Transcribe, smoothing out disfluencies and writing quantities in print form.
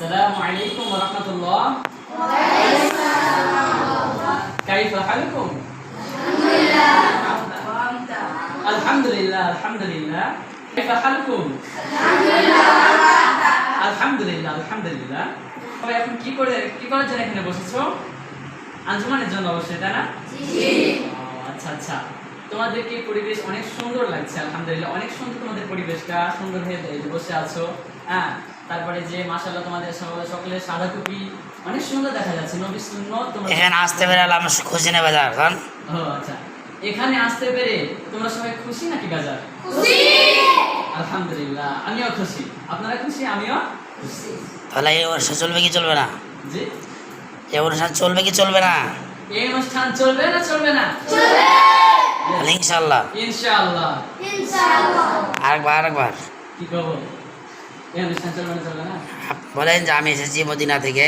আসসালামু আলাইকুম ওয়া রাহমাতুল্লাহ। কাইফা হালুকুম? আলহামদুলিল্লাহ আলহামদুলিল্লাহ। কাইফা হালুকুম? আলহামদুলিল্লাহ আলহামদুলিল্লাহ। তবে এখন কি করার জন্য এখানে বসেছো? আঞ্জুমানের জন্য অবশ্যই, তাই না? আচ্ছা আচ্ছা। তোমাদেরকে পরিবেশ অনেক সুন্দর লাগছে, আলহামদুলিল্লাহ। অনেক সুন্দর তোমাদের পরিবেশটা, সুন্দর হয়ে বসে আছো। হ্যাঁ, তারপরে যে মাশাআল্লাহ তোমাদের সকলের সাদা টুপি অনেক সুন্দর দেখা যাচ্ছে। নবী সুন্নাত তোমরা এখানে আসতে পেরে আমি খুশি নেবে যার কারণ ও আচ্ছা, এখানে আসতে পেরে তোমরা সবাই খুশি নাকি বেজার? খুশি। আলহামদুলিল্লাহ, আমিও খুশি। আপনারা খুশি, আমিও খুশি। তাহলে এই অনুষ্ঠান চলবে কি চলবে না? জি, এই অনুষ্ঠান চলবে কি চলবে না? এই অনুষ্ঠান চলবে না চলবে না? চলবে। তাহলে ইনশাল্লাহ ইনশাআল্লাহ। ইনশাআল্লাহ। আরেকবার কি করবো? এই অনুষ্ঠান চলবে না চলবে না? বলেন যে আমি এসেছি মদিনা থেকে